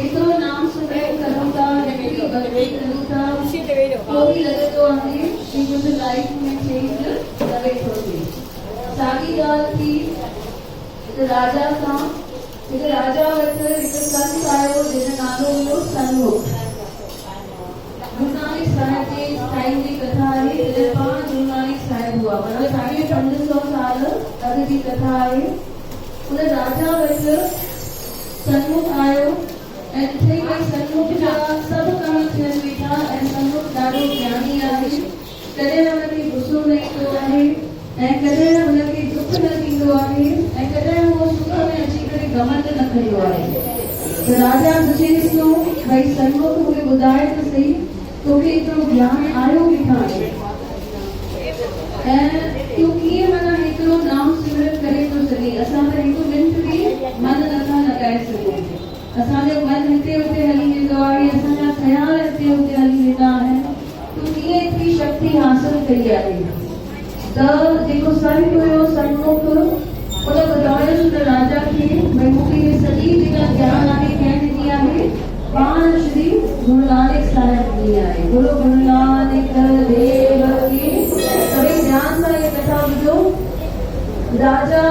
एतिरो नाम सुमरन करूं था, एतिरी भक्ति करूं था, कोई लगे तो आहे कि कुझु लाइफ में चेंज लगे थो थिए। साॻी ॻाल्हि थी हिकु राजा सां, हिकु राजा वटि हिकु संत आयो जंहिंजो नालो हुयो सन्मुख। गुरु नानक साहिब जे टाइम जी कथा आहे, जॾहिं पाण गुरु नानक साहिब हुआ, मतिलबु 550 साल अॻु जी कथा आहे। उन राजा वटि सन्मुख आयो ऐं ॾिठई भई सन्मुख जा सभु कम थियनि वेठा ऐं सन्मुख ॾाढो ज्ञानी आहे, कॾहिं हुनखे गुस्सो न ईंदो आहे ऐं कॾहिं हुनखे दुख न थींदो आहे ऐं कॾहिं उहो सुख में अची करे घमंड न कंदो आहे। त राजा पुछेसि थो भई सन्मुख मूंखे ॿुधाए त सही, तोखे एतिरो ज्ञान आयो किथां आहे ऐं तूं कीअं माना हेतिरो नाम सिमरन करे थो सघीं। असां त हिकु मिंट बि मन नथा लॻाए सघूं, असांजो मन हिते हुते हली वेंदो आहे, असांजा ख़्याल हिते हुते हली वेंदा आहिनि। तूं कीअं एतिरी शक्ति हासिल कई आहे। त जेको संत हुयो सन्मुख, उन ॿुधायो त राजा खे भई मूंखे इहे सॼी जेका ज्ञान आहे कंहिं ॾिनी आहे, पाण श्री गुरु नानक साहिब ॾिनी आहे। गुरु गुरु नानक देव की। सभई ध्यान सां इहा कथा ॿुधो। राजा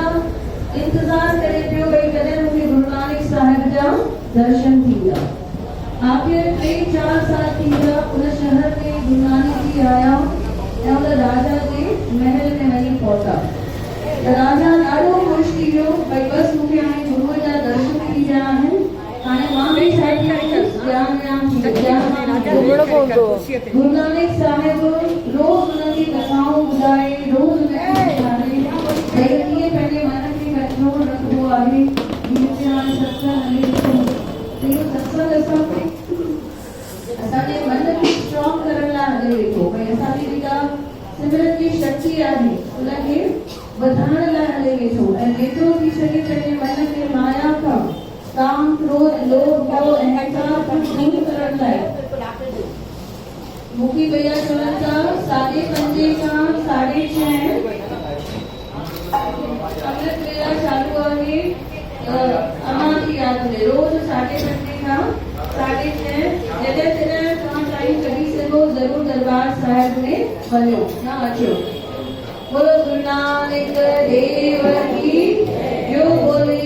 इंतज़ार करे पियो भई कॾहिं मूंखे गुरु नानक साहिब जा दर्शन थींदा। आख़िर 3-4 साल थी विया, उन शहर में गुरु नानक जी आया ऐं उन राजा जे महल में वञी पहुता। राजा ॾाढो ख़ुशि थी वियो भई बसि मूंखे हाणे गुरूअ जा दर्शन थी विया आहिनि, हाणे मां बि साहिब गुरु नानक साहिब रोज़ उनखे कथाऊं ॿुधाए, रोज़ भई कीअं पंहिंजे मन खे कंट्रोल रखिबो आहे। जीअं हाणे सत्संग हले थो, इहो सत्संग असांजे मन खे स्ट्रॉन्ग करण लाइ हले वेठो, भई असांजी जेका सिमरन जी शक्ति आहे उनखे वधाइण लाइ हले वेठो ऐं जेतिरो थी सघे पंहिंजे मन खे माया खां काम, क्रोध, लोभ, मोह, अहंकार दूर करण लाइ। मुखी भैया चवनि था 5:30 खां 6:30 अमृत वेला चालू आहे अमां जी यादि में, रोज़ 5:30 खां 6:30 जॾहिं तॾहिं तव्हां टाइम कढी सघो ज़रूरु दरबार साहिब में वञो या अचो। बोलो गुरु नानक देव की। जो बोले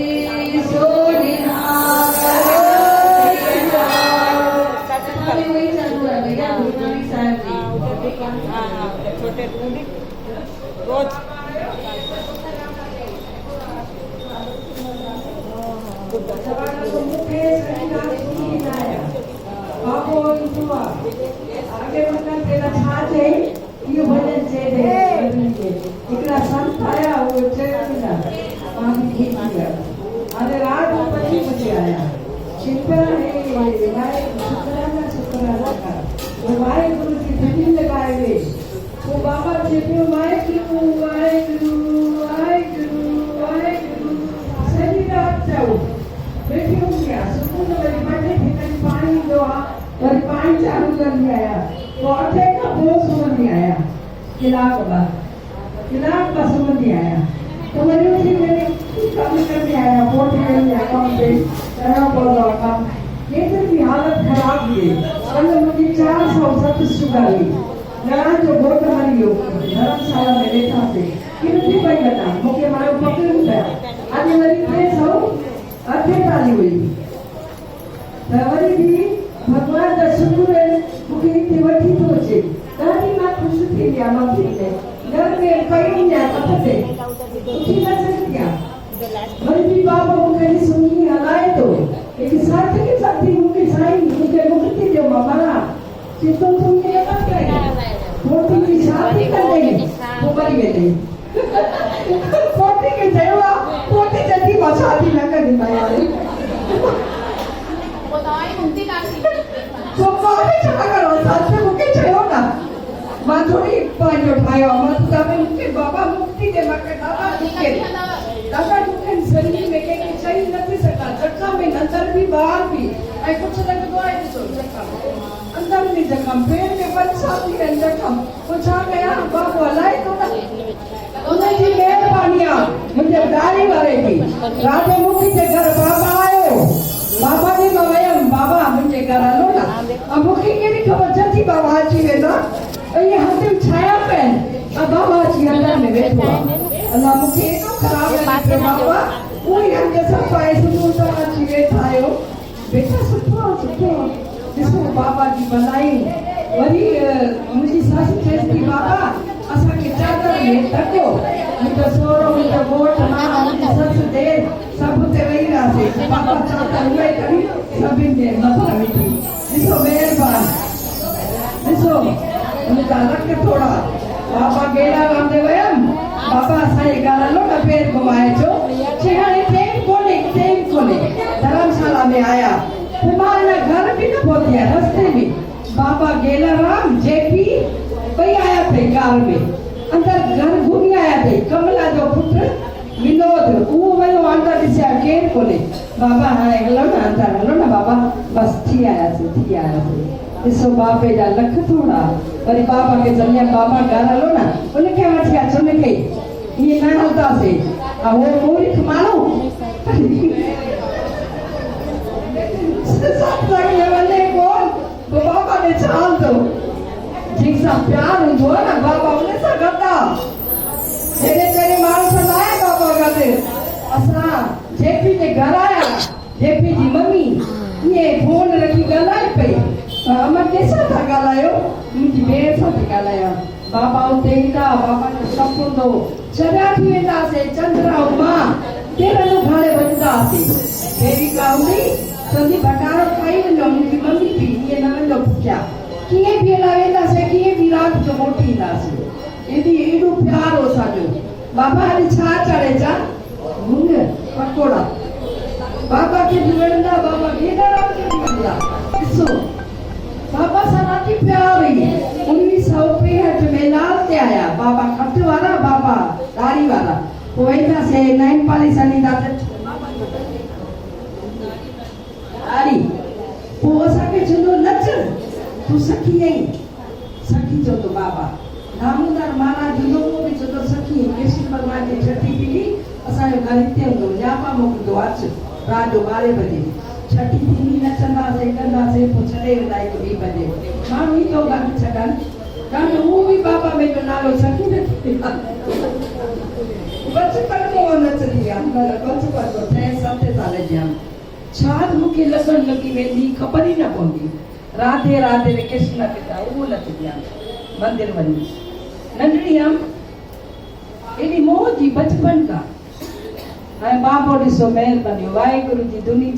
सो निहाल। वही चालू है भैया गुरु नानक साहिब जी छोटे रोज आगे मतलब तेरा साथ है ये भजन से एकरा संत आया वो चेला वहां खींच गया। अरे रात को 25 बजे आया चिंता है वाहे शुक्राना का वो वाहे गुरु की धनी लगाए वे वो बाबा जी ने वाहे गुरु सही रात जाओ बैठी हो गया सुकून वाली बैठे थे पानी दो और पानी चालू कर दिया आया वो आटे का बोझ समझ नहीं आया किलाक का समझ नहीं आया तो मैंने उसी मैंने काम करने आया वोट लेने अकाउंट पे करना पड़ा काम। लेकिन की हालत खराब हुई कल मुझे 407 शुगर हुई लड़ा जो वोट हमारी हो धर्मशाला में बैठा थे कितनी भाई बता मुझे मारो पकड़ गया आज मेरी प्रेस हो अठे ताली हुई दवाई भी भगवान का शुक्र है मुझे इतनी वठी तो चे दादी मां खुश थी गया मंदिर में घर में कहीं नहीं पता थे उठी ना सकती भरी बाबा मुझे सुनी हलाए तो एक साथ के साथ ही मुझे साईं मुझे मुक्ति दे मामा चित्तों तुम ये मत करिए मोटी की शादी कर देंगे वो मरी गई पोती के देवा पोती जल्दी शादी न करनी भाई बताओ मुक्ति काटी तो कौन चला करो साथ में मुझे चलो ना मां थोड़ी पानी उठायो मां तो मुझे बाबा मुक्ति दे मके दादा मुझे शरीर में के सही नहीं सका जख्म में अंदर भी बाहर भी ऐ कुछ लगदो है तो जख्म अंदर में जख्म पेट में बरसाती है जख्म कुछ आ गया बाबू हलाए तो ना उनकी मेहरबानियां मुझे दारी वाले की राजा मुखी के घर बाबा आयो बाबा जी में वयम अब मूंखे कहिड़ी ख़बर जल्दी बाबा अची वेंदा ये हथ में छाया पहन अब बाबा अची अंदर में वेठो अल्लाह मूंखे एॾो ख़राब लॻे बाबा उहे रंग सफ़ाई सुबुह सां अची वेठा आहियो बेटा सुठो ॾिसो बाबा जी भलाई वरी मुंहिंजी ससु चएसि थी बाबा असांखे चादर में ढकियो मुंहिंजो सोरो मुंहिंजो घोट मां मुंहिंजी ससु ॾेर सभु हुते वेही रहियासीं बाबा चादर उहे करी सभिनि जे मथां विधी ॾिसो महिरबानी ॾिसो मुंहिंजा लख थोड़ा बाबा गेड़ा रांदे वयमि बाबा असांजे घर हलो न पेर घुमाइजो चई हाणे ट्रेन कोन्हे धर्मशाला में आया मां अञा घर बि न पहुती आहियां रस्ते में बाबा गेलाराम जेपी ॿई आया अथई कार में अंदर घर घुमी आया अथई कमला जो पुटु विनोद उहो वियो अंदर ॾिसिया केरु कोन्हे बाबा हाणे हलो न अंदर हलो न बाबा बसि थी आयासीं ॾिसो बाबे जा लख थोड़ा वरी बाबा खे चवंदी बाबा घर हलो न उनखे वठी अचो उनखे ईअं न हलंदासीं उहो मूर्ख माण्हू वञे कोन पोइ बाबा ॾे छा हलंदो जंहिंसां प्यार हूंदो आहे न बाबा उन सां गॾु आहे जहिड़े माण्हू सां न आहे बाबा गॾु असां जेपी जे घर आया जेपी जी मम्मी ईअं फोन रखी ॻाल्हाए पई अमर कंहिंसां था ॻाल्हायो मुंहिंजी भेण सां थी ॻाल्हायां बाबा उते ईंदा बाबा जो सभु हूंदो चरिया थी वेंदासीं चंद्रा मां तेरनि भाड़े वञंदासीं अहिड़ी का हूंदी चवंदी भंडारो खाई वञो मुंहिंजी मम्मी बि ईअं न वञो पुठियां कीअं बि हला वेंदासीं कीअं बि राति जो मोटी ईंदासीं एॾो प्यार हो असांजो बाबा अॼु छा चाढ़े मुंग पकोड़ा बाबा खे बि वणंदा बाबा गेलाराम खे बि वणंदा ॾिसो बाबा सां ॾाढी प्यार हुई 1965 में लाल ते आया बाबा खट वारा बाबा दाढ़ी वारा पोइ वेंदासीं नैन पालिस हलींदासीं दाढ़ी पोइ असांखे चवंदो नच तूं सखी आहीं सखी चवंदो बाबा दामोदर महाराज हूंदो उहो बि चवंदो सखी कृष्ण भॻवान जी छठी पीली असांजो घर हिते हूंदो जापा मोकिलींदो अच राति जो 12 बजे छठी थींदी नचंदासीं कंदासीं पोइ छॾे वेंदा 1-2 बजे माण्हू ईंदो गॾु छॾनि कारण उहो बि बाबा में जो नालो सखी रखी बचपन खां नचंदी आहे बचपन खां 6-7 साल जी आहियां छा मूंखे लॻण लॻी वेंदी ख़बर ई न पवंदी राधे राधे कृष्ण पिता उहो नचंदी आहियां मंदिर वञी नंढड़ी हुयमि एॾी मोह जी बचपन खां ऐं बाबो ॾिसो महिरबानी वाहेगुरु जी दुनी